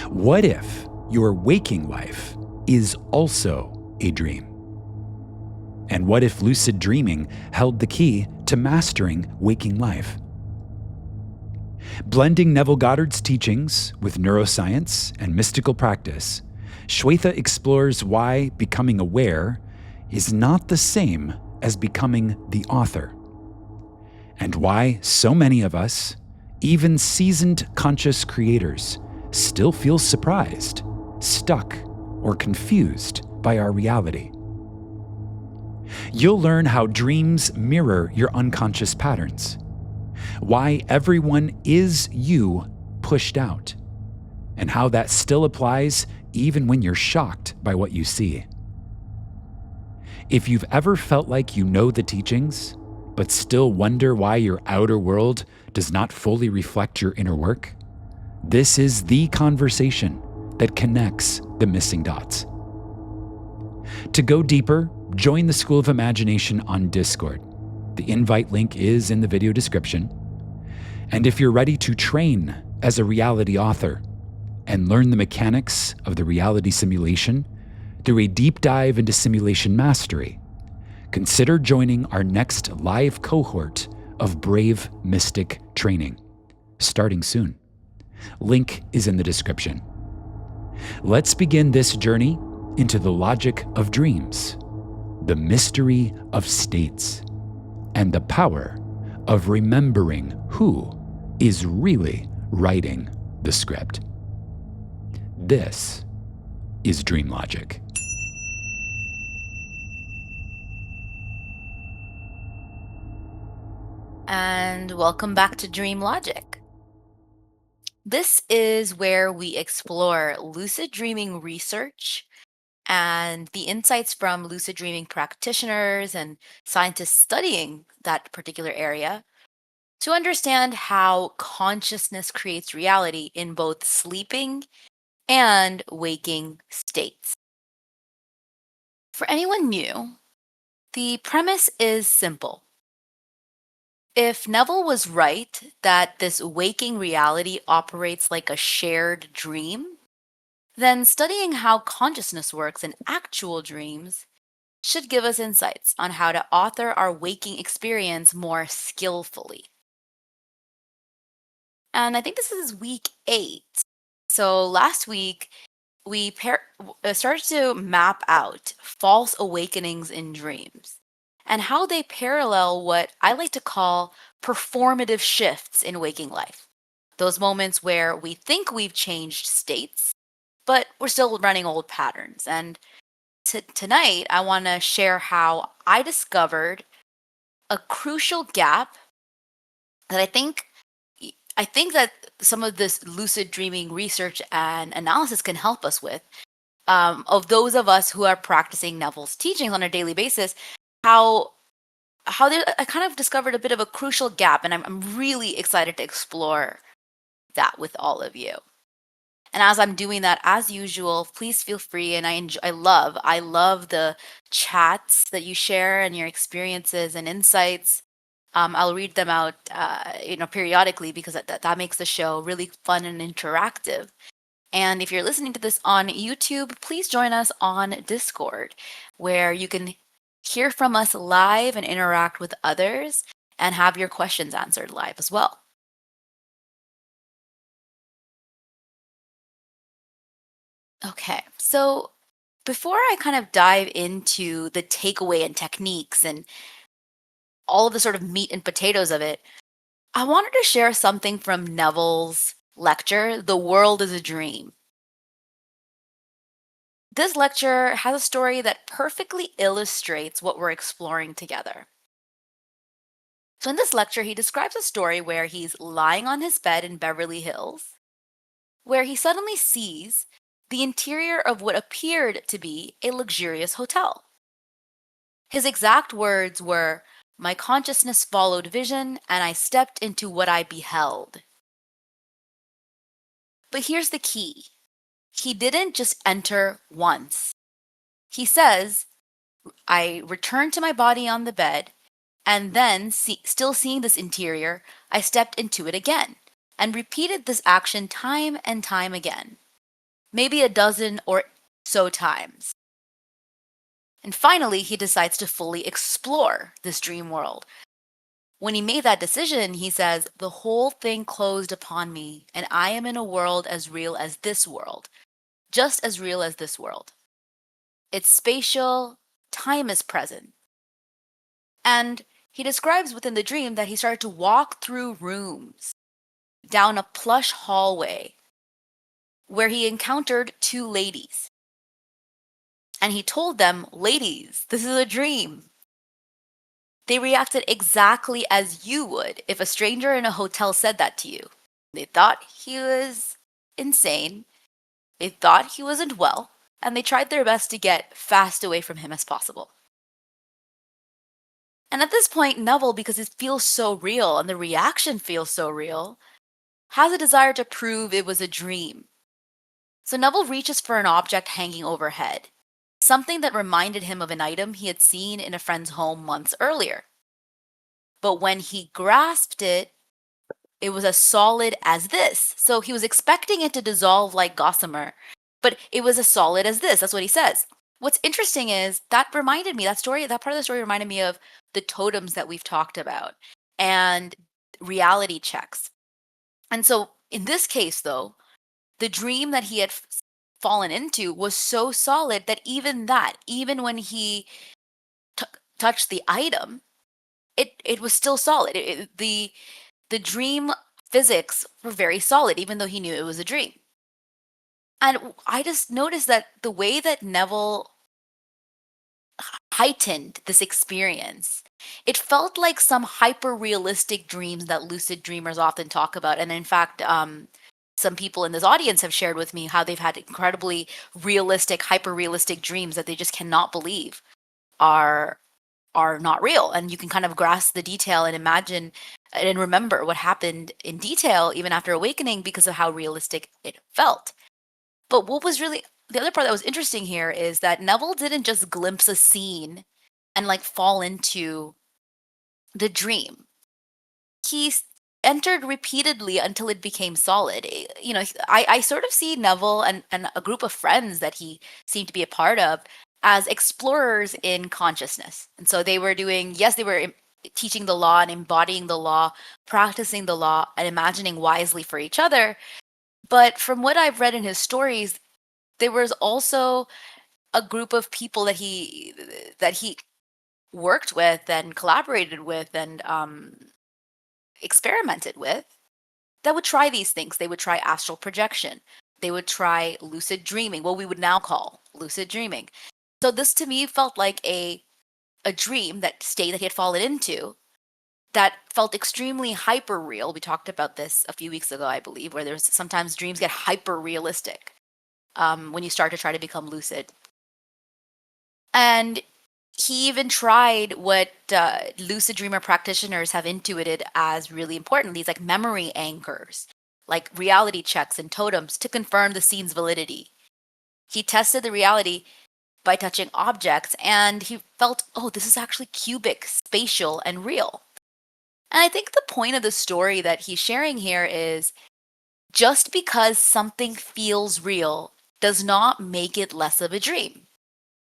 What if your waking life is also a dream? And what if lucid dreaming held the key to mastering waking life? Blending Neville Goddard's teachings with neuroscience and mystical practice, Shweta explores why becoming aware is not the same as becoming the author, and why so many of us, even seasoned conscious creators, still feel surprised, stuck, or confused by our reality. You'll learn how dreams mirror your unconscious patterns, why everyone is you pushed out, and how that still applies even when you're shocked by what you see. If you've ever felt like you know the teachings, but still wonder why your outer world does not fully reflect your inner work, this is the conversation that connects the missing dots. To go deeper, join the School of Imagination on Discord. The invite link is in the video description. And if you're ready to train as a reality author and learn the mechanics of the reality simulation through a deep dive into simulation mastery, consider joining our next live cohort of Brave Mystic training, starting soon. Link is in the description. Let's begin this journey into the logic of dreams, the mystery of states, and the power of remembering who is really writing the script. This is DreamLogic. And welcome back to DreamLogic. This is where we explore lucid dreaming research and the insights from lucid dreaming practitioners and scientists studying that particular area to understand how consciousness creates reality in both sleeping and waking states. For anyone new, the premise is simple. If Neville was right that this waking reality operates like a shared dream, then studying how consciousness works in actual dreams should give us insights on how to author our waking experience more skillfully. And I think this is week 8. So last week, we started to map out false awakenings in dreams and how they parallel what I like to call performative shifts in waking life. Those moments where we think we've changed states, but we're still running old patterns. And tonight, I want to share how I discovered a crucial gap that I think that some of this lucid dreaming research and analysis can help us with. Of those of us who are practicing Neville's teachings on a daily basis, how I kind of discovered a bit of a crucial gap, and I'm really excited to explore that with all of you. And as I'm doing that, as usual, please feel free. And I love the chats that you share and your experiences and insights. I'll read them out, periodically because that makes the show really fun and interactive. And if you're listening to this on YouTube, please join us on Discord, where you can hear from us live and interact with others and have your questions answered live as well. Okay, so before I kind of dive into the takeaway and techniques and all of the sort of meat and potatoes of it, I wanted to share something from Neville's lecture, The World is a Dream. This lecture has a story that perfectly illustrates what we're exploring together. So, in this lecture, he describes a story where he's lying on his bed in Beverly Hills, where he suddenly sees the interior of what appeared to be a luxurious hotel. His exact words were, "My consciousness followed vision, and I stepped into what I beheld." But here's the key: he didn't just enter once. He says, "I returned to my body on the bed, and then, still seeing this interior, I stepped into it again and repeated this action time and time again. maybe a dozen or so times. And finally, he decides to fully explore this dream world. When he made that decision, he says, "The whole thing closed upon me, and I am in a world as real as this world, just as real as this world. It's spatial, time is present." And he describes within the dream that he started to walk through rooms, down a plush hallway, where he encountered two ladies. And he told them, "Ladies, this is a dream." They reacted exactly as you would if a stranger in a hotel said that to you. They thought he was insane, they thought he wasn't well, and they tried their best to get fast away from him as possible. And at this point, Neville, because it feels so real and the reaction feels so real, has a desire to prove it was a dream. So Neville reaches for an object hanging overhead, something that reminded him of an item he had seen in a friend's home months earlier. But when he grasped it, it was as solid as this. So he was expecting it to dissolve like gossamer, but it was as solid as this. That's what he says. What's interesting is that reminded me, that part of the story reminded me of the totems that we've talked about and reality checks. And so in this case, though, the dream that he had fallen into was so solid that even when he touched the item, it was still solid. The dream physics were very solid, even though he knew it was a dream. And I just noticed that the way that Neville heightened this experience, it felt like some hyper realistic dreams that lucid dreamers often talk about. And in fact, some people in this audience have shared with me how they've had incredibly realistic, hyper realistic dreams that they just cannot believe are not real. And you can kind of grasp the detail and imagine and remember what happened in detail even after awakening because of how realistic it felt. But what was really the other part that was interesting here is that Neville didn't just glimpse a scene and like fall into the dream. He entered repeatedly until it became solid. You know, I sort of see Neville and a group of friends that he seemed to be a part of as explorers in consciousness. And so they were doing, yes, they were teaching the law and embodying the law, practicing the law, and imagining wisely for each other. But from what I've read in his stories, there was also a group of people that he worked with and collaborated with and experimented with that would try these things. They would try astral projection. They would try lucid dreaming, what we would now call lucid dreaming. So this to me felt like a dream, that state that he had fallen into, that felt extremely hyper real. We talked about this a few weeks ago, I believe, where there's sometimes dreams get hyper realistic when you start to try to become lucid. And he even tried what lucid dreamer practitioners have intuited as really important, these like memory anchors, like reality checks and totems to confirm the scene's validity. He tested the reality by touching objects and he felt, oh, this is actually cubic, spatial, and real. And I think the point of the story that he's sharing here is just because something feels real does not make it less of a dream.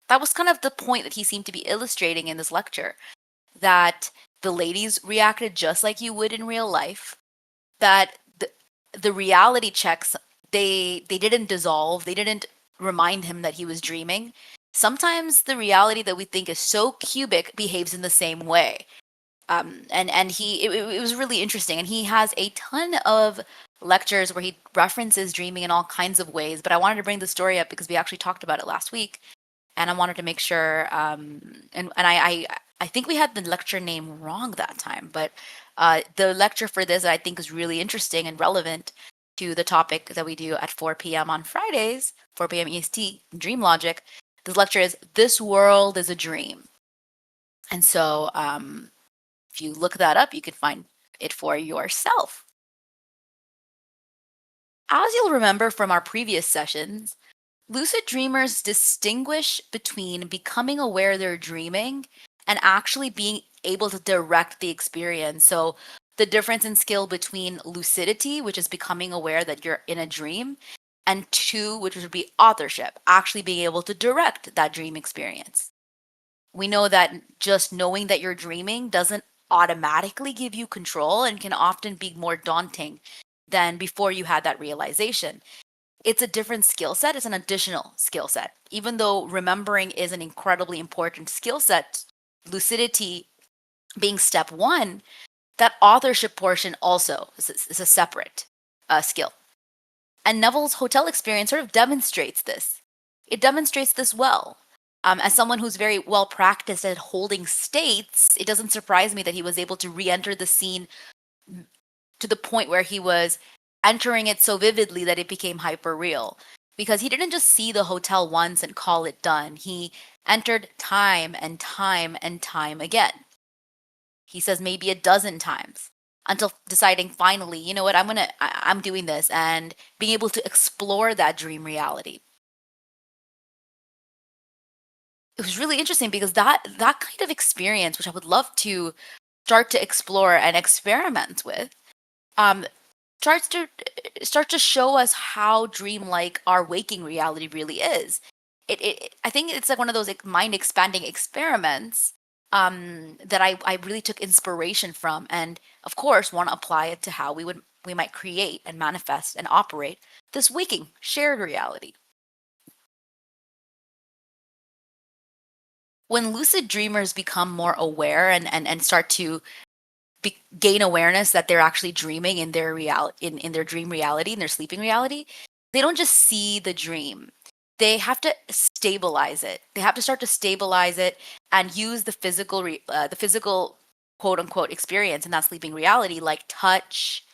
That was kind of the point that he seemed to be illustrating in this lecture, that the ladies reacted just like you would in real life, that the reality checks, they didn't dissolve, they didn't remind him that he was dreaming. Sometimes the reality that we think is so cubic behaves in the same way. It was really interesting. And he has a ton of lectures where he references dreaming in all kinds of ways. But I wanted to bring the story up because we actually talked about it last week. And I wanted to make sure, I think we had the lecture name wrong that time, but the lecture for this I think is really interesting and relevant to the topic that we do at 4 p.m. on Fridays, 4 p.m. EST, DreamLogic. This lecture is "This World is a Dream." And so if you look that up, you can find it for yourself. As you'll remember from our previous sessions, lucid dreamers distinguish between becoming aware they're dreaming and actually being able to direct the experience. So the difference in skill between lucidity, which is becoming aware that you're in a dream, and two, which would be authorship, actually being able to direct that dream experience. We know that just knowing that you're dreaming doesn't automatically give you control and can often be more daunting than before you had that realization. It's a different skill set, it's an additional skill set. Even though remembering is an incredibly important skill set, lucidity being step one, that authorship portion also is a separate skill. And Neville's hotel experience sort of demonstrates this. It demonstrates this well. As someone who's very well practiced at holding states, it doesn't surprise me that he was able to re enter the scene to the point where he was entering it so vividly that it became hyper real. Because he didn't just see the hotel once and call it done, he entered time and time and time again. He says maybe a dozen times until deciding finally, you know what, I'm doing this, and being able to explore that dream reality. It was really interesting because that kind of experience, which I would love to start to explore and experiment with, um, starts to show us how dreamlike our waking reality really is. I think it's like one of those like mind expanding experiments that I really took inspiration from, and of course want to apply it to how we might create and manifest and operate this waking shared reality. When lucid dreamers become more aware and start to gain awareness that they're actually dreaming in their in their dream reality, in their sleeping reality, they don't just see the dream. They have to stabilize it. They have to start to stabilize it and use the physical quote unquote experience in that sleeping reality, like touch,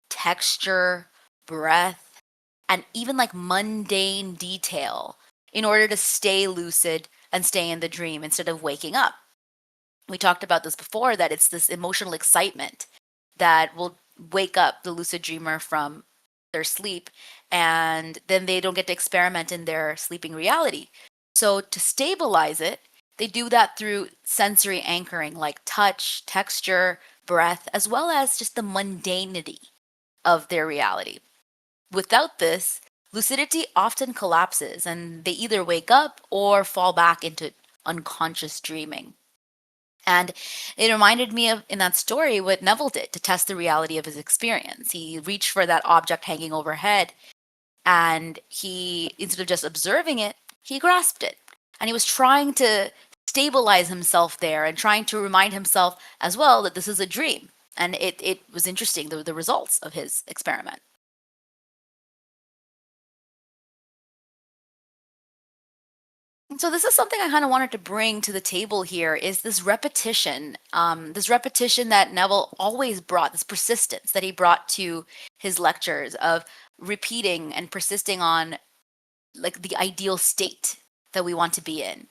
texture, breath, and even like mundane detail, in order to stay lucid and stay in the dream instead of waking up. We talked about this before, that it's this emotional excitement that will wake up the lucid dreamer from their sleep, and then they don't get to experiment in their sleeping reality. So to stabilize it, they do that through sensory anchoring like touch, texture, breath, as well as just the mundanity of their reality. Without this, lucidity often collapses and they either wake up or fall back into unconscious dreaming. And it reminded me of, in that story, what Neville did to test the reality of his experience. He reached for that object hanging overhead, and he, instead of just observing it, he grasped it. And he was trying to stabilize himself there and trying to remind himself as well that this is a dream. And it was interesting, the results of his experiment. So this is something I kind of wanted to bring to the table here, is this repetition that Neville always brought, this persistence that he brought to his lectures of repeating and persisting on like the ideal state that we want to be in.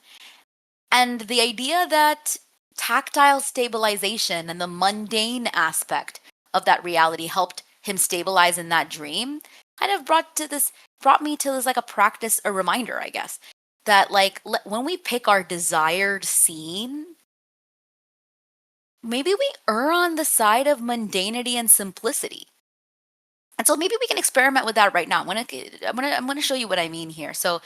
And the idea that tactile stabilization and the mundane aspect of that reality helped him stabilize in that dream kind of brought me to this like a practice, a reminder, I guess, that like when we pick our desired scene, maybe we err on the side of mundanity and simplicity. And so maybe we can experiment with that right now. I'm gonna show you what I mean here. So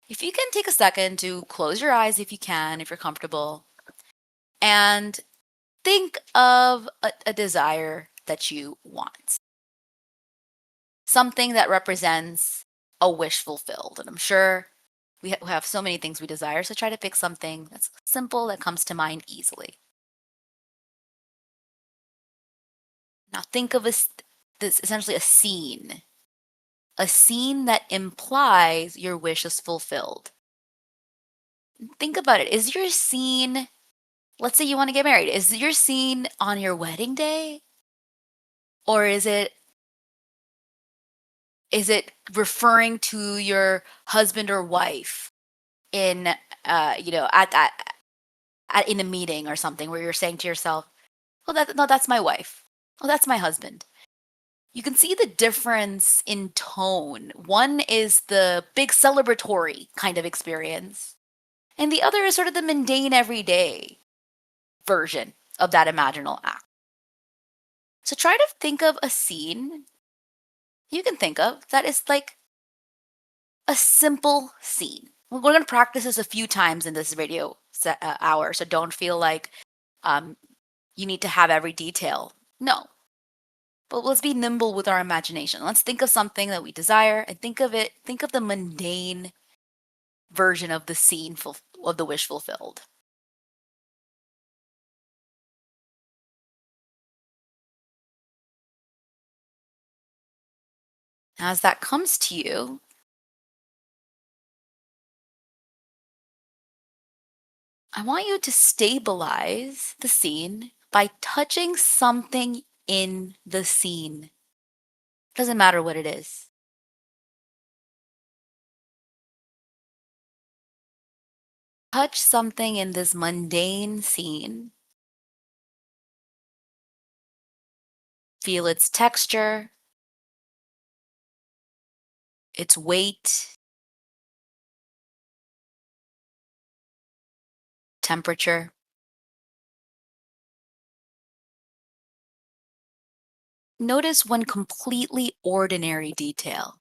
if you can take a second to close your eyes, if you can, if you're comfortable, and think of a desire that you want, something that represents a wish fulfilled. And I'm sure we have so many things we desire, so try to pick something that's simple that comes to mind easily. Now think of this essentially a scene that implies your wish is fulfilled. Think about it. Is your scene, let's say you want to get married, is your scene on your wedding day? Or is it referring to your husband or wife in in a meeting or something, where you're saying to yourself, "Oh, that's my wife. Oh, that's my husband." You can see the difference in tone. One is the big celebratory kind of experience, and the other is sort of the mundane everyday version of that imaginal act. So try to think of a scene you can think of that is like a simple scene. We're going to practice this a few times in this radio hour, so don't feel like um, you need to have every detail. No, but let's be nimble with our imagination. Let's think of something that we desire and think of the mundane version of the scene of the wish fulfilled. As that comes to you, I want you to stabilize the scene by touching something in the scene. Doesn't matter what it is. Touch something in this mundane scene. Feel its texture, its weight, temperature. Notice one completely ordinary detail.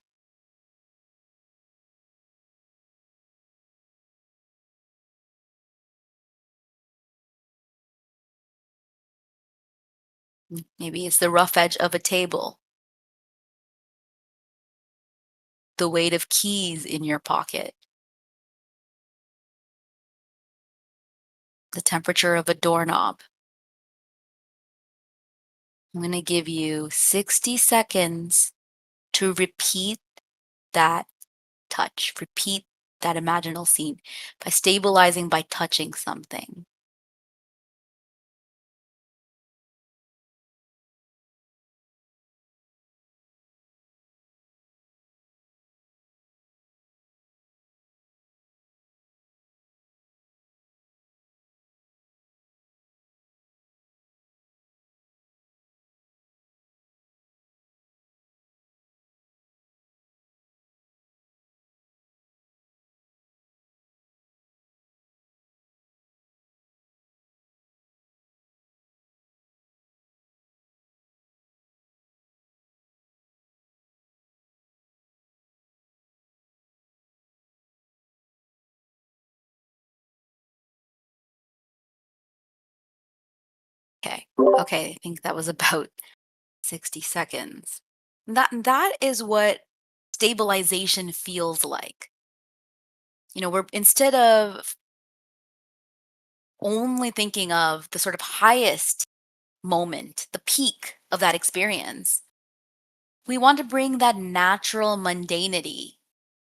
Maybe it's the rough edge of a table, the weight of keys in your pocket, the temperature of a doorknob. I'm going to give you 60 seconds to repeat that touch, repeat that imaginal scene by stabilizing by touching something. Okay. Okay, I think that was about 60 seconds. That is what stabilization feels like. We're instead of only thinking of the sort of highest moment, the peak of that experience, we want to bring that natural mundanity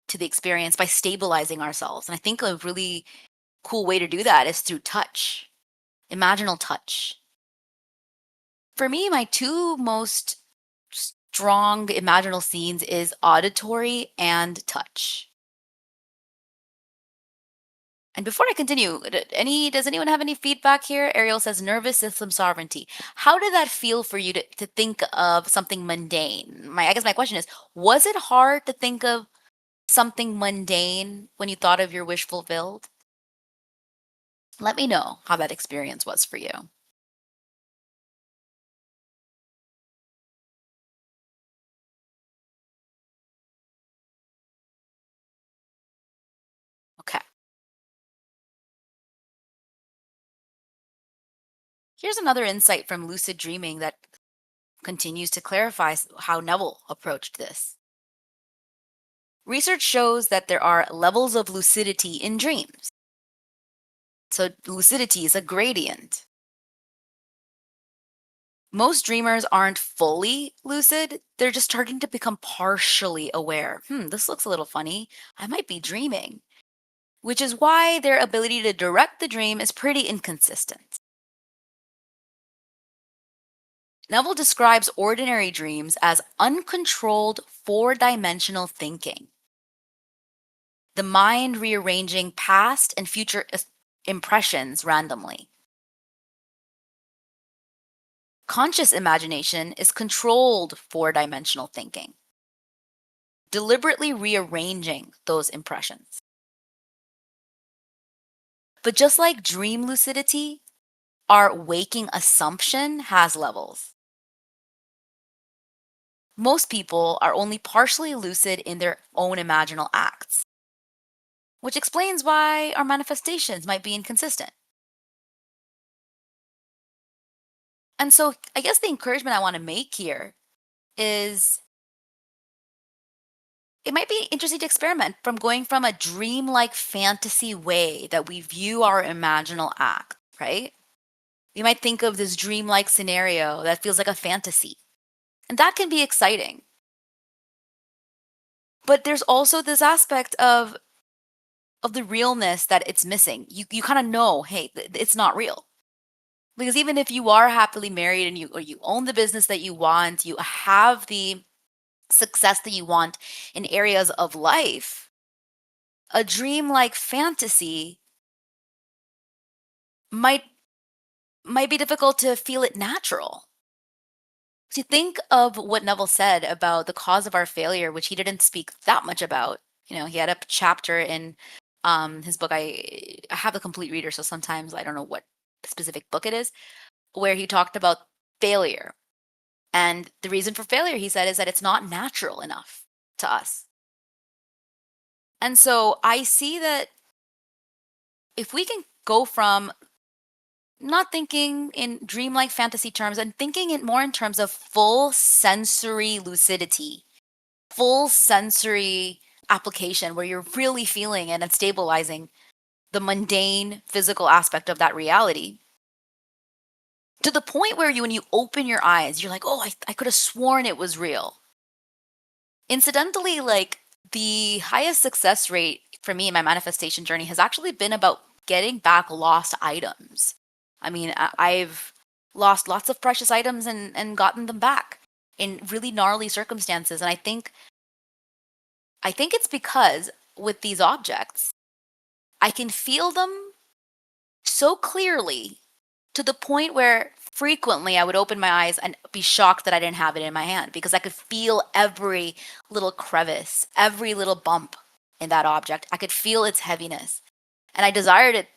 to the experience by stabilizing ourselves. And I think a really cool way to do that is through touch, imaginal touch. For me, my two most strong imaginal scenes is auditory and touch. And before I continue, does anyone have any feedback here? Ariel says nervous system sovereignty. How did that feel for you to think of something mundane? I guess my question is, was it hard to think of something mundane when you thought of your wish fulfilled? Let me know how that experience was for you. Okay. Here's another insight from lucid dreaming that continues to clarify how Neville approached this. Research shows that there are levels of lucidity in dreams. So, lucidity is a gradient. Most dreamers aren't fully lucid, they're just starting to become partially aware. This looks a little funny. I might be dreaming. Which is why their ability to direct the dream is pretty inconsistent. Neville describes ordinary dreams as uncontrolled four-dimensional thinking, the mind rearranging past and future impressions randomly. Conscious imagination is controlled four-dimensional thinking, deliberately rearranging those impressions. But just like dream lucidity, our waking assumption has levels. most people are only partially lucid in their own imaginal acts, which explains why our manifestations might be inconsistent. And so, I guess the encouragement I want to make here is it might be interesting to experiment from going from a dreamlike fantasy way that we view our imaginal act, right? You might think of this dreamlike scenario that feels like a fantasy, and that can be exciting. But there's also this aspect of the realness that it's missing. You kind of know, hey, it's not real. Because even if you are happily married and you own the business that you want, you have the success that you want in areas of life, a dreamlike fantasy might be difficult to feel it natural. So you think of what Neville said about the cause of our failure, which he didn't speak that much about. He had a chapter in his book. I have a complete reader, so sometimes I don't know what specific book it is, where he talked about failure. And the reason for failure, he said, is that it's not natural enough to us. And so I see that if we can go from not thinking in dreamlike fantasy terms and thinking it more in terms of full sensory lucidity, full sensory application where you're really feeling it and stabilizing the mundane physical aspect of that reality, to the point where when you open your eyes, you're like, oh, I could have sworn it was real. Incidentally, like the highest success rate for me in my manifestation journey has actually been about getting back lost items. I mean, I've lost lots of precious items and gotten them back in really gnarly circumstances. And I think it's because with these objects, I can feel them so clearly to the point where frequently I would open my eyes and be shocked that I didn't have it in my hand because I could feel every little crevice, every little bump in that object. I could feel its heaviness. And I desired it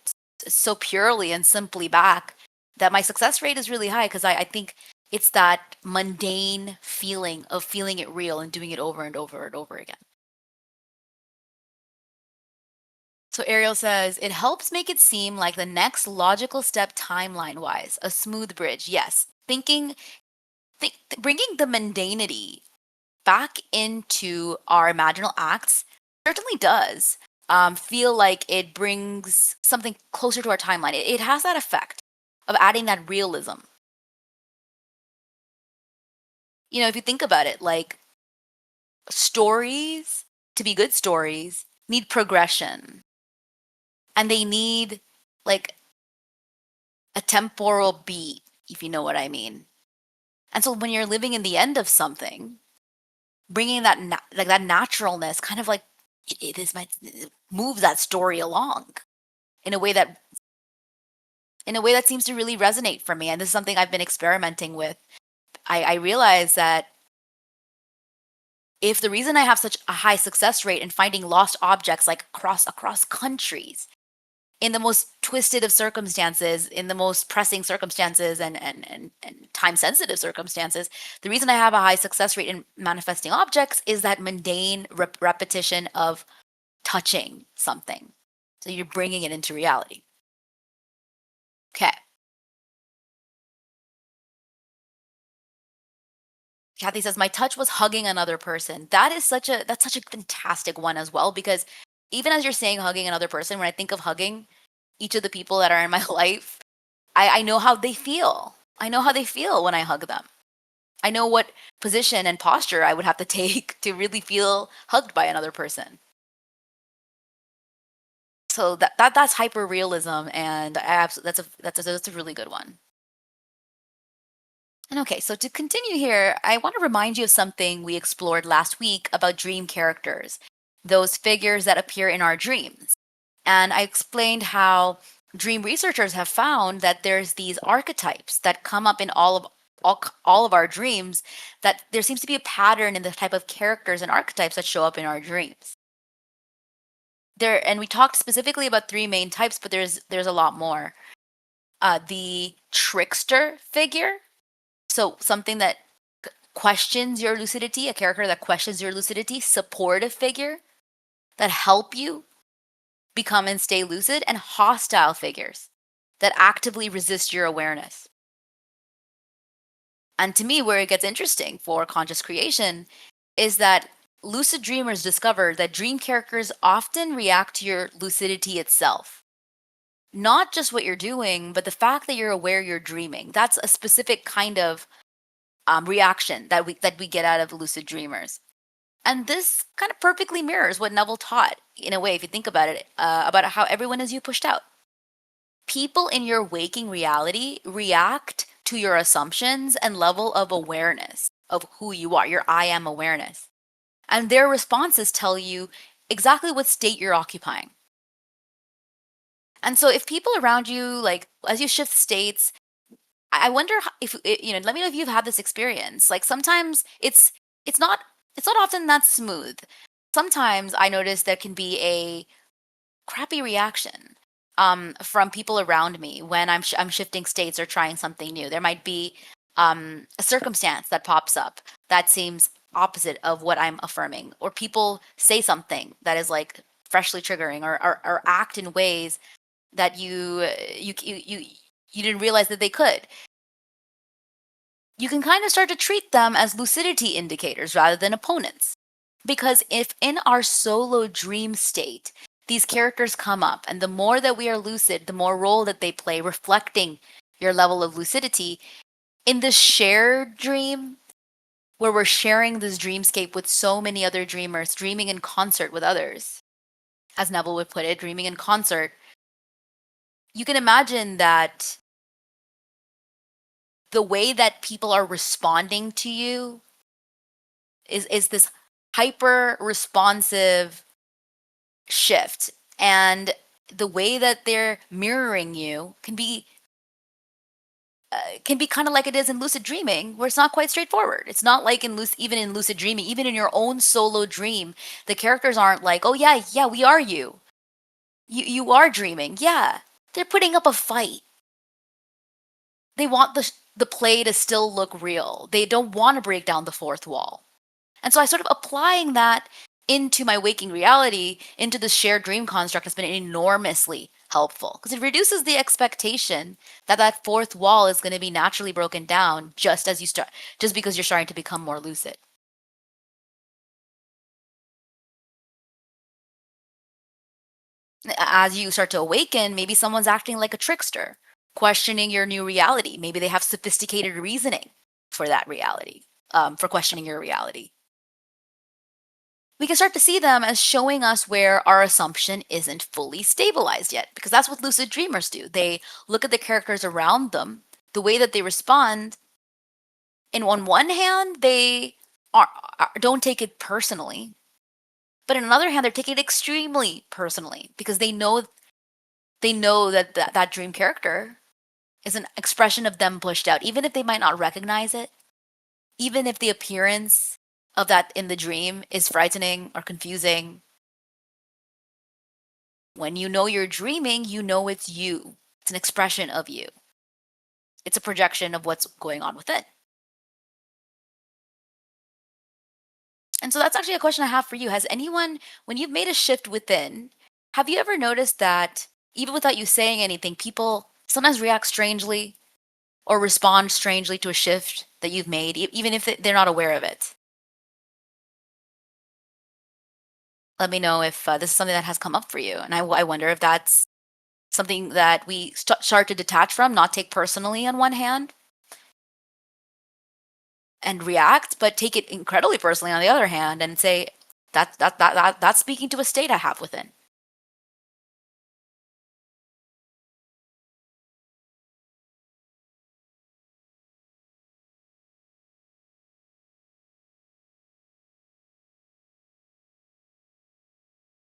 so purely and simply back that my success rate is really high because I think it's that mundane feeling of feeling it real and doing it over and over and over again. So Ariel says, it helps make it seem like the next logical step timeline wise, a smooth bridge. Yes. Bringing the mundanity back into our imaginal acts certainly does feel like it brings something closer to our timeline. It has that effect of adding that realism. If you think about it, like stories, to be good stories, need progression. And they need like a temporal beat, if you know what I mean. And so when you're living in the end of something, bringing that that naturalness kind of like it moves that story along in a way that seems to really resonate for me. And this is something I've been experimenting with. I realize that if the reason I have such a high success rate in finding lost objects like across countries in the most twisted of circumstances, in the most pressing circumstances and time sensitive circumstances, the reason I have a high success rate in manifesting objects is that mundane repetition of touching something. So you're bringing it into reality. Okay. Kathy says, my touch was hugging another person. That's such a fantastic one as well, because even as you're saying hugging another person, when I think of hugging each of the people that are in my life, I know how they feel. I know how they feel when I hug them. I know what position and posture I would have to take to really feel hugged by another person. So that's hyper realism, and that's a really good one. And okay, so to continue here, I want to remind you of something we explored last week about dream characters, those figures that appear in our dreams. And I explained how dream researchers have found that there's these archetypes that come up in all of our dreams, that there seems to be a pattern in the type of characters and archetypes that show up in our dreams. And we talked specifically about three main types, but there's a lot more. The trickster figure, so something that questions your lucidity, a character that questions your lucidity, supportive figure that help you become and stay lucid, and hostile figures that actively resist your awareness. And to me, where it gets interesting for conscious creation is that lucid dreamers discover that dream characters often react to your lucidity itself. Not just what you're doing, but the fact that you're aware you're dreaming. That's a specific kind of reaction that we get out of lucid dreamers. And this kind of perfectly mirrors what Neville taught, in a way, if you think about it, about how everyone is you pushed out. People in your waking reality react to your assumptions and level of awareness of who you are, your I am awareness. And their responses tell you exactly what state you're occupying. And so if people around you, like as you shift states, I wonder if let me know if you've had this experience. Like sometimes it's not often that smooth. Sometimes I notice there can be a crappy reaction from people around me when I'm shifting states or trying something new. There might be a circumstance that pops up that seems opposite of what I'm affirming, or people say something that is like freshly triggering, or act in ways that you didn't realize that they could. You can kind of start to treat them as lucidity indicators rather than opponents. Because if in our solo dream state, these characters come up, and the more that we are lucid, the more role that they play, reflecting your level of lucidity, in the shared dream, where we're sharing this dreamscape with so many other dreamers, dreaming in concert with others, as Neville would put it, dreaming in concert, you can imagine that the way that people are responding to you is this hyper responsive shift, and the way that they're mirroring you can be kind of like it is in lucid dreaming, where it's not quite straightforward. It's not like even in lucid dreaming, even in your own solo dream, the characters aren't like, oh yeah, we are you. You are dreaming. Yeah, they're putting up a fight. They want the play to still look real. They don't want to break down the fourth wall. And so I sort of applying that into my waking reality, into the shared dream construct, has been enormously helpful, because it reduces the expectation that that fourth wall is going to be naturally broken down just because you're starting to become more lucid. As you start to awaken, maybe someone's acting like a trickster, questioning your new reality. Maybe they have sophisticated reasoning for that reality, for questioning your reality. We can start to see them as showing us where our assumption isn't fully stabilized yet, because that's what lucid dreamers do. They look at the characters around them, the way that they respond, and on one hand, they don't take it personally, but on another hand, they're taking it extremely personally, because they know that dream character is an expression of them pushed out, even if they might not recognize it, even if the appearance of that in the dream is frightening or confusing. When you know you're dreaming, you know it's you. It's an expression of you. It's a projection of what's going on within. And so that's actually a question I have for you. Has anyone, when you've made a shift within, have you ever noticed that even without you saying anything, people sometimes react strangely or respond strangely to a shift that you've made, even if they're not aware of it? Let me know if this is something that has come up for you. And I wonder if that's something that we start to detach from, not take personally on one hand and react, but take it incredibly personally on the other hand, and say that's speaking to a state I have within.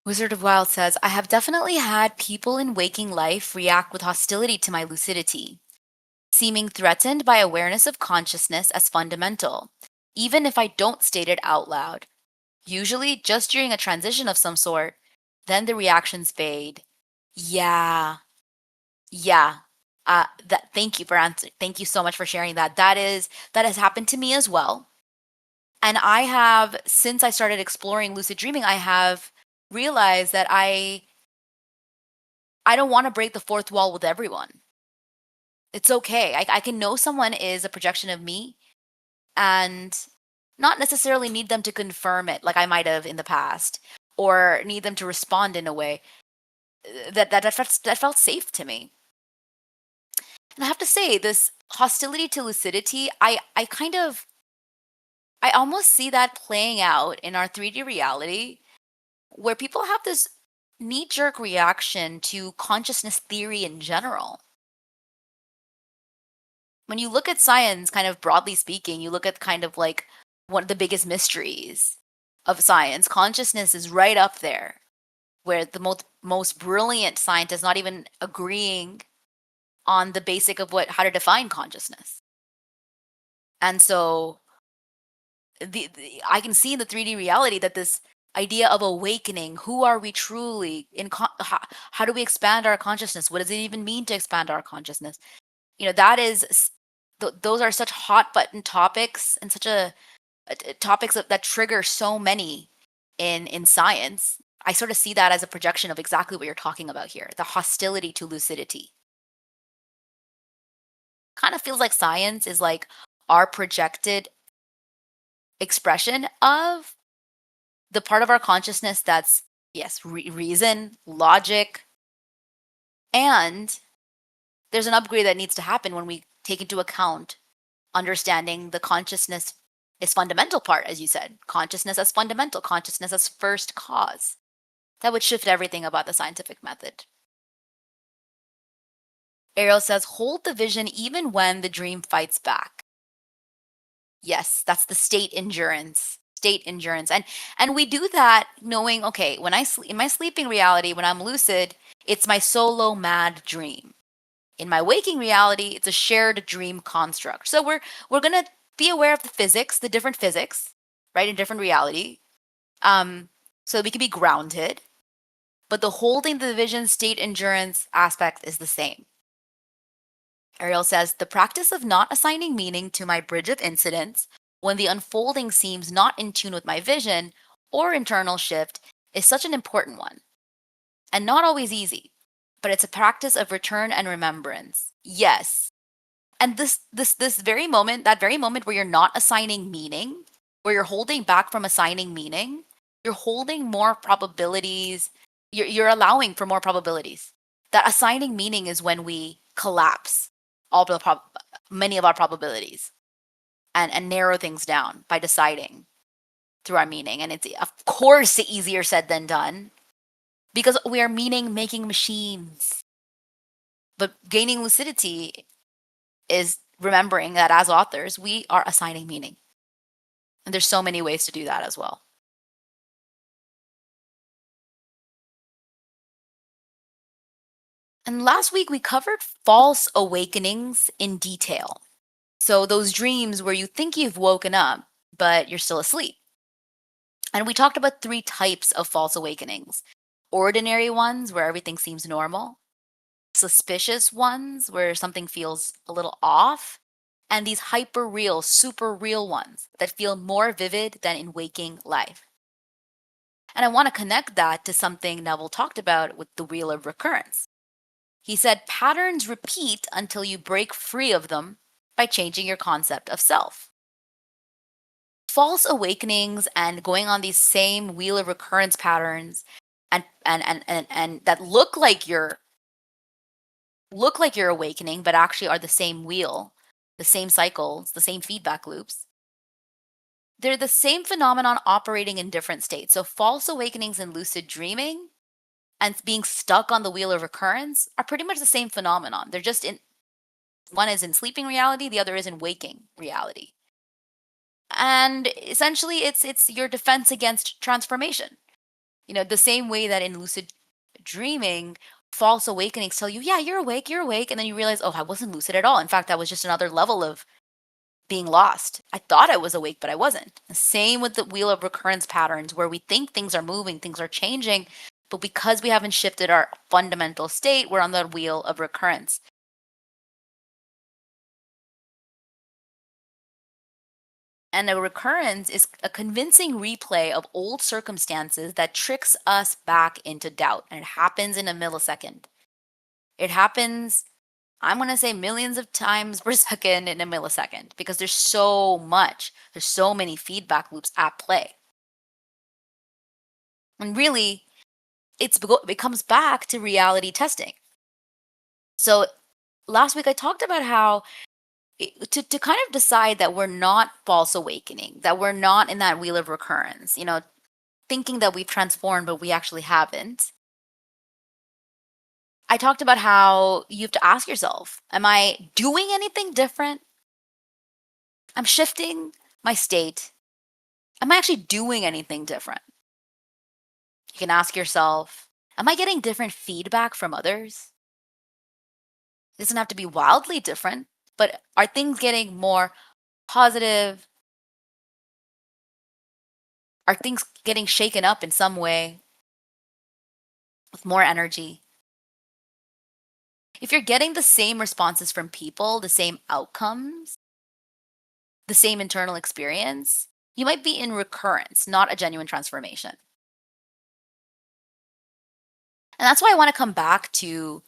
Wizard of Wild says, I have definitely had people in waking life react with hostility to my lucidity, seeming threatened by awareness of consciousness as fundamental, even if I don't state it out loud. Usually just during a transition of some sort, then the reactions fade. Yeah, yeah. Thank you for answering. Thank you so much for sharing that. That has happened to me as well. And I have, since I started exploring lucid dreaming, I have realized that I don't want to break the fourth wall with everyone. It's okay. I can know someone is a projection of me and not necessarily need them to confirm it like I might have in the past, or need them to respond in a way that felt safe to me. And I have to say, this hostility to lucidity, I almost see that playing out in our 3D reality, where people have this knee jerk reaction to consciousness theory in general. When you look at science, kind of broadly speaking, you look at kind of like one of the biggest mysteries of science. Consciousness is right up there, where the most brilliant scientists not even agreeing on the basic of how to define consciousness. And so I can see in the 3D reality that this idea of awakening, who are we truly how do we expand our consciousness? What does it even mean to expand our consciousness? That is those are such hot button topics, and such topics that trigger so many in science. I sort of see that as a projection of exactly what you're talking about here, the hostility to lucidity. Kind of feels like science is like our projected expression of the part of our consciousness that's, yes, reason, logic, and there's an upgrade that needs to happen when we take into account understanding the consciousness is fundamental part, as you said. Consciousness as fundamental, consciousness as first cause. That would shift everything about the scientific method. Ariel says, hold the vision even when the dream fights back. Yes, that's the state endurance. State endurance. And we do that knowing, okay, when I sleep in my sleeping reality, when I'm lucid, it's my solo mad dream. In my waking reality, it's a shared dream construct. So we're gonna be aware of the physics, the different physics, right, in different reality. So we can be grounded, but the holding the vision state endurance aspect is the same. Ariel says, the practice of not assigning meaning to my bridge of incidents when the unfolding seems not in tune with my vision or internal shift is such an important one. And not always easy, but it's a practice of return and remembrance. Yes. And this very moment, that very moment where you're not assigning meaning, where you're holding back from assigning meaning, you're holding more probabilities, you're allowing for more probabilities. That assigning meaning is when we collapse many of our probabilities and narrow things down by deciding through our meaning. And it's, of course, easier said than done because we are meaning making machines. But gaining lucidity is remembering that as authors, we are assigning meaning. And there's so many ways to do that as well. And last week we covered false awakenings in detail. So those dreams where you think you've woken up, but you're still asleep. And we talked about 3 types of false awakenings: ordinary ones, where everything seems normal; suspicious ones, where something feels a little off; and these hyper real, super real ones that feel more vivid than in waking life. And I want to connect that to something Neville talked about with the wheel of recurrence. He said patterns repeat until you break free of them by changing your concept of self. False awakenings and going on these same wheel of recurrence patterns and that look like you're awakening, but actually are the same wheel, the same cycles, the same feedback loops. They're the same phenomenon operating in different states. So false awakenings in lucid dreaming and being stuck on the wheel of recurrence are pretty much the same phenomenon. They're just one is in sleeping reality, the other is in waking reality. And essentially it's your defense against transformation. The same way that in lucid dreaming, false awakenings tell you, yeah, you're awake, and then you realize, oh, I wasn't lucid at all. In fact, that was just another level of being lost. I thought I was awake, but I wasn't. The same with the wheel of recurrence patterns, where we think things are moving, things are changing, but because we haven't shifted our fundamental state, we're on the wheel of recurrence. And a recurrence is a convincing replay of old circumstances that tricks us back into doubt. And it happens in a millisecond. It happens, I'm going to say, millions of times per second in a millisecond because there's so many feedback loops at play. And really, it comes back to reality testing. So last week I talked about how to kind of decide that we're not false awakening, that we're not in that wheel of recurrence, thinking that we've transformed, but we actually haven't. I talked about how you have to ask yourself, am I doing anything different? I'm shifting my state. Am I actually doing anything different? You can ask yourself, am I getting different feedback from others? It doesn't have to be wildly different, but are things getting more positive? Are things getting shaken up in some way with more energy? If you're getting the same responses from people, the same outcomes, the same internal experience, you might be in recurrence, not a genuine transformation. And that's why I want to come back to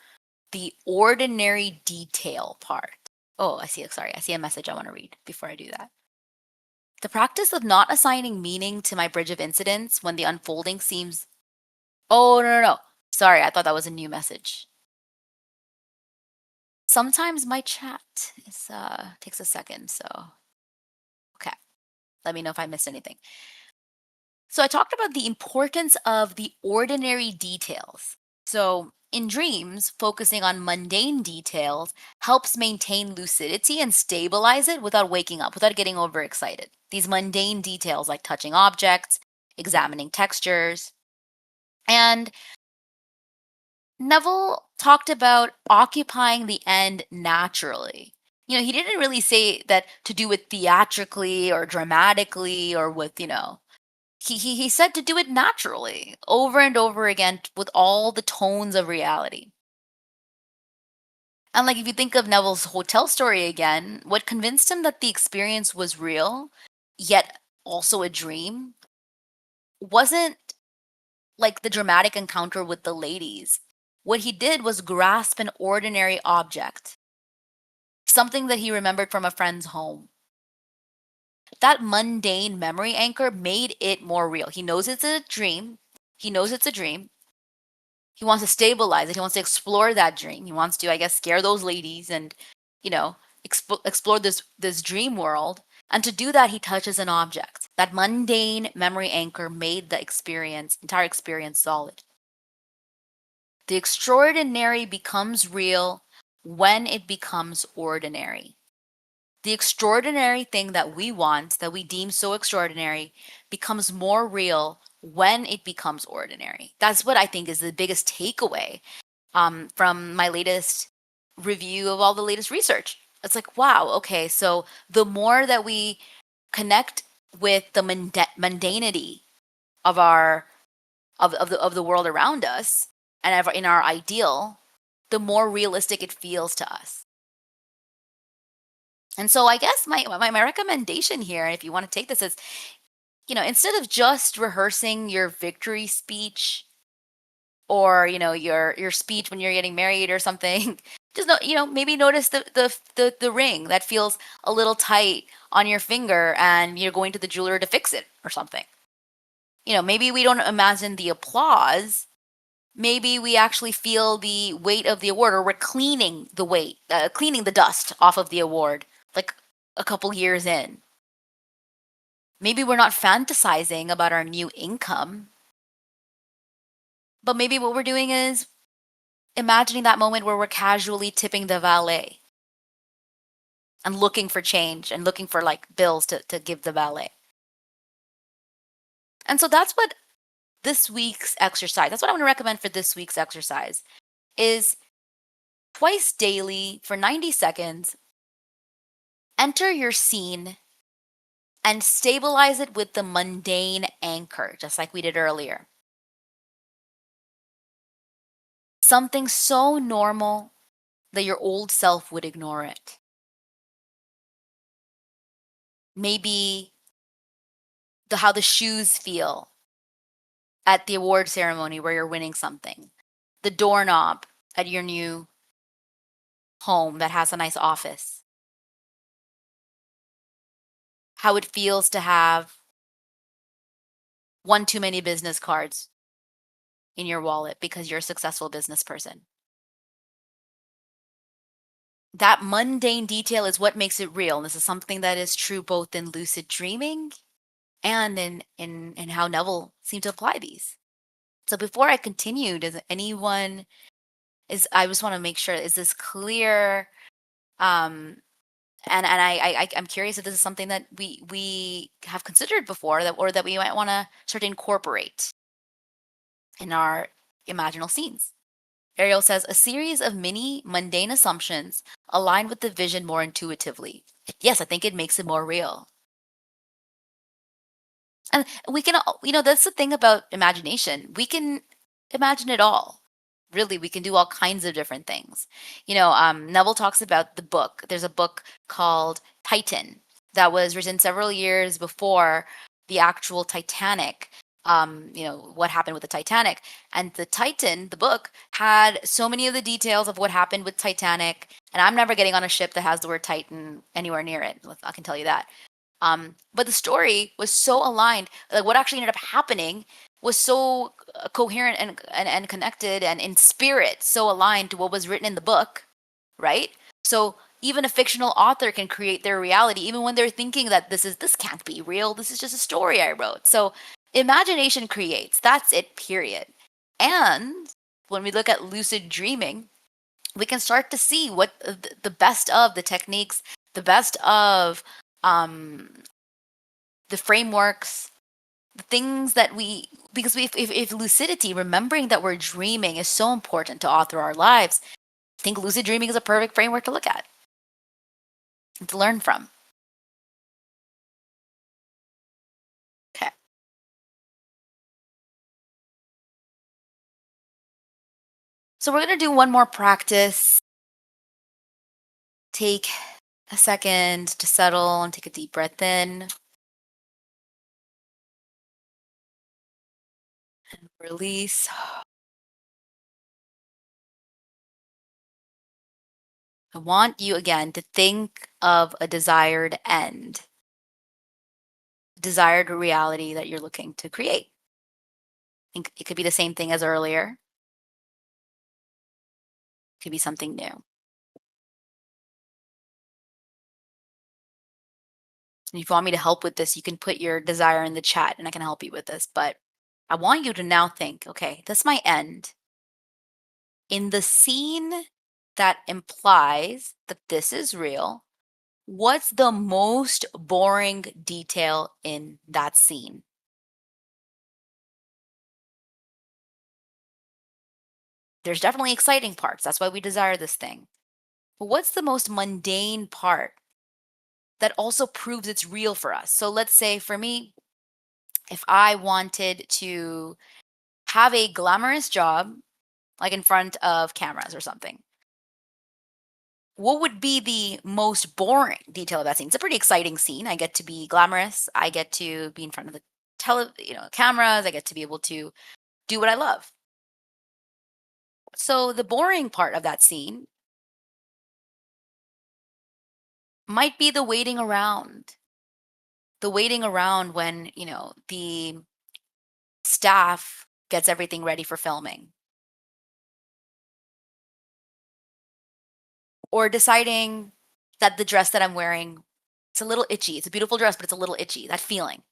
the ordinary detail part. Oh, I see. Sorry. I see a message I want to read before I do that. The practice of not assigning meaning to my bridge of incidents when the unfolding seems. Oh, no. Sorry. I thought that was a new message. Sometimes my chat takes a second. So, okay. Let me know if I missed anything. So I talked about the importance of the ordinary details. So in dreams, focusing on mundane details helps maintain lucidity and stabilize it without waking up, without getting overexcited. These mundane details like touching objects, examining textures. And Neville talked about occupying the end naturally. He didn't really say that to do it theatrically or dramatically or with, he said to do it naturally over and over again with all the tones of reality. And like if you think of Neville's hotel story again, what convinced him that the experience was real, yet also a dream, wasn't like the dramatic encounter with the ladies. What he did was grasp an ordinary object, something that he remembered from a friend's home. That mundane memory anchor made it more real. He knows it's a dream. He knows it's a dream. He wants to stabilize it. He wants to explore that dream. He wants to, I guess, scare those ladies and, explore this dream world. And to do that, he touches an object. That mundane memory anchor made the entire experience solid. The extraordinary becomes real when it becomes ordinary. The extraordinary thing that we want, that we deem so extraordinary, becomes more real when it becomes ordinary. That's what I think is the biggest takeaway from my latest review of all the latest research. It's like, wow, okay, so the more that we connect with the mundanity of the world around us and in our ideal, the more realistic it feels to us. And so I guess my recommendation here, if you want to take this, is, instead of just rehearsing your victory speech or, your speech when you're getting married or something, just maybe notice the ring that feels a little tight on your finger and you're going to the jeweler to fix it or something. Maybe we don't imagine the applause. Maybe we actually feel the weight of the award, or we're cleaning the dust off of the award, like a couple years in. Maybe we're not fantasizing about our new income, but maybe what we're doing is imagining that moment where we're casually tipping the valet and looking for change and looking for like bills to give the valet. And so that's what I want to recommend for this week's exercise is twice daily for 90 seconds, enter your scene and stabilize it with the mundane anchor, just like we did earlier. Something so normal that your old self would ignore it. Maybe how the shoes feel at the award ceremony where you're winning something. The doorknob at your new home that has a nice office. How it feels to have one too many business cards in your wallet because you're a successful business person. That mundane detail is what makes it real. And this is something that is true both in lucid dreaming and in how Neville seemed to apply these. So before I continue, does anyone I just want to make sure, is this clear? Um, I'm curious if this is something that we have considered before, that we might want to start to incorporate in our imaginal scenes. Ariel says a series of mini mundane assumptions aligned with the vision more intuitively. Yes, I think it makes it more real. And we can, that's the thing about imagination. We can imagine it all. Really, we can do all kinds of different things. Neville talks about the book. There's a book called Titan that was written several years before the actual Titanic. What happened with the Titanic. And the Titan, the book, had so many of the details of what happened with Titanic. And I'm never getting on a ship that has the word Titan anywhere near it. I can tell you that. But the story was so aligned. Like what actually ended up happening was so coherent and connected and in spirit, so aligned to what was written in the book, right? So even a fictional author can create their reality, even when they're thinking that this can't be real. This is just a story I wrote. So imagination creates. That's it. Period. And when we look at lucid dreaming, we can start to see what the best of the techniques, the best of um, the frameworks, the things that because if lucidity, remembering that we're dreaming, is so important to author our lives, I think lucid dreaming is a perfect framework to look at and to learn from. Okay. So we're going to do one more practice. Take a second to settle and take a deep breath in. And release. I want you again to think of a desired end, desired reality that you're looking to create. It could be the same thing as earlier. It could be something new. And if you want me to help with this, you can put your desire in the chat and I can help you with this. But I want you to now think, okay, that's my end. In the scene that implies that this is real, what's the most boring detail in that scene? There's definitely exciting parts. That's why we desire this thing. But what's the most mundane part that also proves it's real for us? So let's say for me, if I wanted to have a glamorous job, like in front of cameras or something, what would be the most boring detail of that scene? It's a pretty exciting scene. I get to be glamorous. I get to be in front of the cameras. I get to be able to do what I love. So the boring part of that scene might be the waiting around. The waiting around when, the staff gets everything ready for filming. Or deciding that the dress that I'm wearing, it's a little itchy. It's a beautiful dress, but it's a little itchy. That feeling.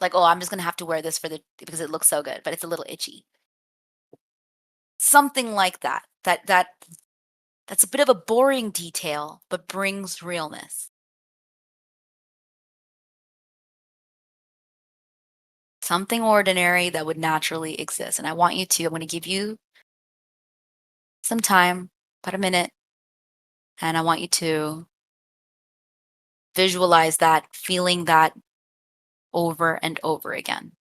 Like, oh, I'm just gonna have to wear this because it looks so good, but it's a little itchy. Something like that. That's a bit of a boring detail, but brings realness. Something ordinary that would naturally exist. And I'm going to give you some time, about a minute, and I want you to visualize that, feeling that over and over again.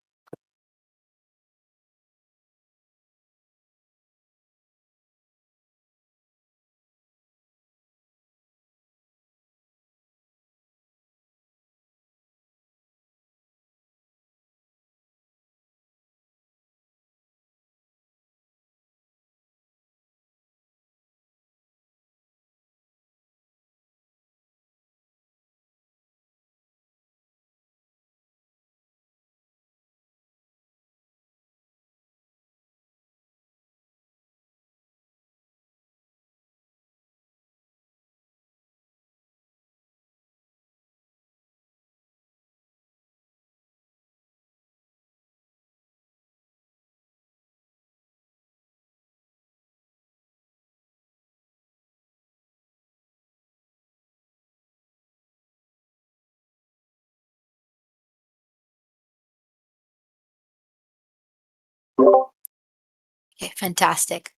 Okay, fantastic.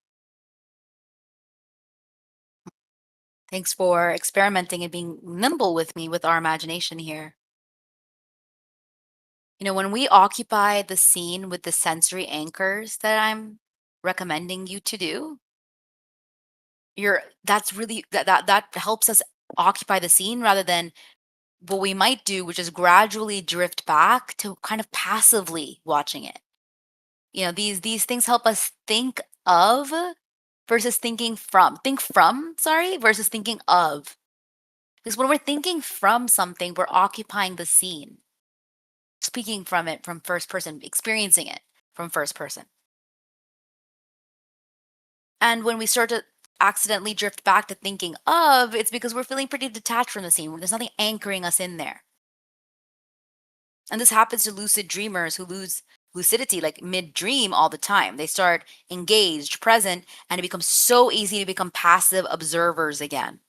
Thanks for experimenting and being nimble with me with our imagination here. When we occupy the scene with the sensory anchors that I'm recommending you to do, that's really that helps us occupy the scene rather than what we might do, which is gradually drift back to kind of passively watching it. These things help us think of versus thinking from. Think from, sorry, versus thinking of. Because when we're thinking from something, we're occupying the scene, speaking from it from first person, experiencing it from first person. And when we start to accidentally drift back to thinking of, it's because we're feeling pretty detached from the scene. There's nothing anchoring us in there. And this happens to lucid dreamers who lose lucidity like mid dream all the time. They start engaged, present, and it becomes so easy to become passive observers again.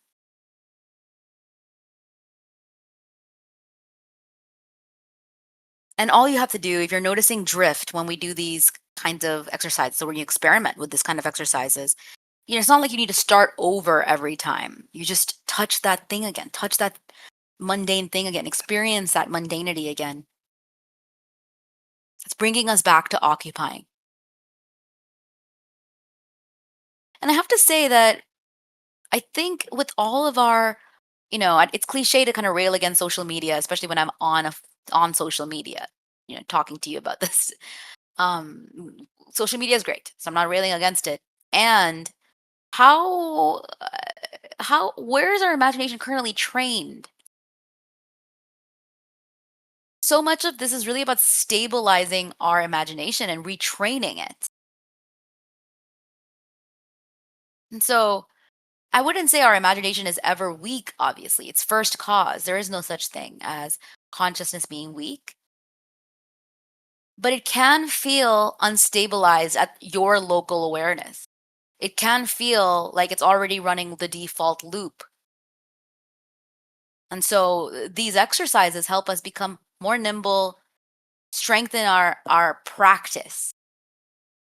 And all you have to do, if you're noticing drift when we do these kinds of exercises, so when you experiment with this kind of exercises, it's not like you need to start over every time. You just touch that thing again, touch that mundane thing again, experience that mundanity again. It's bringing us back to occupying. And I have to say that I think with all of our, it's cliche to kind of rail against social media, especially when I'm on social media, talking to you about this. Um, Social media is great, so I'm not railing against it. And how where is our imagination currently trained? So much of this is really about stabilizing our imagination and retraining it. And so I wouldn't say our imagination is ever weak, obviously. It's first cause. There is no such thing as consciousness being weak. But it can feel unstabilized at your local awareness. It can feel like it's already running the default loop. And so these exercises help us become more nimble, strengthen our practice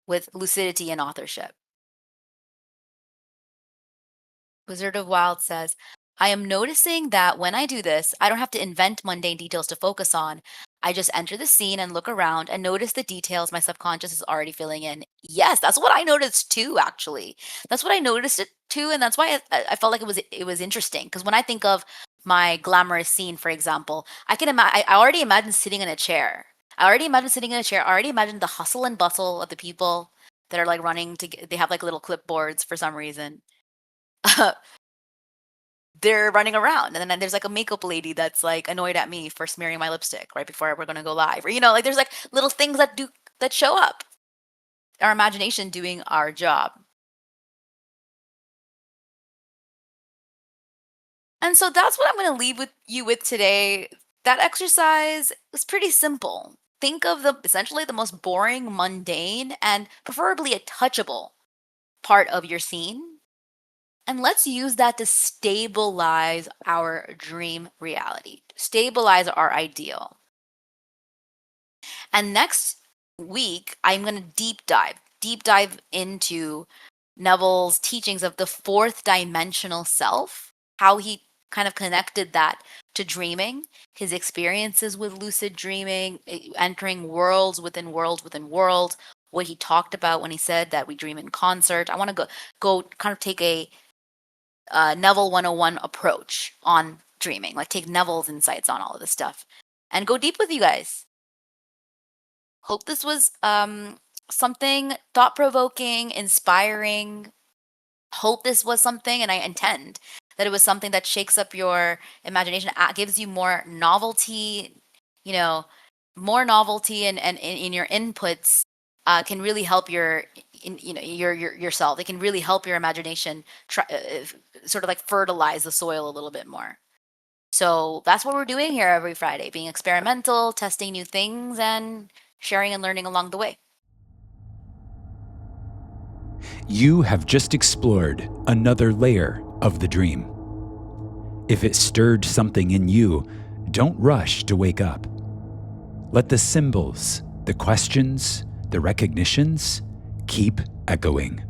with lucidity and authorship. Wizard of Wild says, I am noticing that when I do this, I don't have to invent mundane details to focus on. I just enter the scene and look around and notice the details my subconscious is already filling in. Yes, that's what I noticed too, actually. That's what I noticed it too. And that's why I felt like it was interesting. Because when I think of my glamorous scene, for example, I already imagine sitting in a chair. I already imagine sitting in a chair. I already imagine the hustle and bustle of the people that are like running they have like little clipboards for some reason. They're running around, and then there's like a makeup lady that's like annoyed at me for smearing my lipstick right before we're going to go live, or like there's like little things that show up, our imagination doing our job. And so that's what I'm going to leave with you with today. That exercise is pretty simple. Think of essentially the most boring, mundane, and preferably a touchable part of your scene. And let's use that to stabilize our dream reality, stabilize our ideal. And next week, I'm going to deep dive into Neville's teachings of the fourth dimensional self, how he kind of connected that to dreaming, his experiences with lucid dreaming, entering worlds within worlds within worlds, what he talked about when he said that we dream in concert. I want to go kind of take a Neville 101 approach on dreaming, like take Neville's insights on all of this stuff and go deep with you guys. Hope this was something thought-provoking, inspiring. Hope this was something, and I intend that it was something that shakes up your imagination, gives you more novelty, more novelty and in your inputs can really help yourself. It can really help your imagination sort of like fertilize the soil a little bit more. So that's what we're doing here every Friday, being experimental, testing new things, and sharing and learning along the way. You have just explored another layer of the dream. If it stirred something in you, don't rush to wake up. Let the symbols, the questions, the recognitions keep echoing.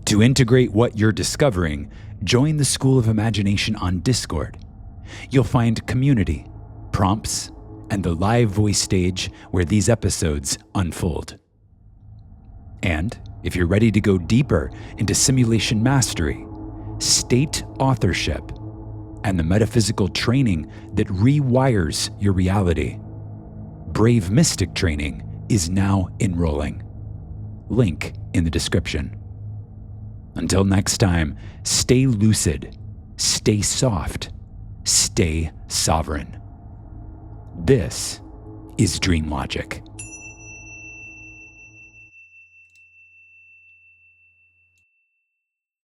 To integrate what you're discovering, join the School of Imagination on Discord. You'll find community, prompts, and the live voice stage where these episodes unfold. And if you're ready to go deeper into simulation mastery, state authorship, and the metaphysical training that rewires your reality, Brave Mystic Training is now enrolling. Link in the description. Until next time, stay lucid, stay soft, stay sovereign. This is DreamLogic.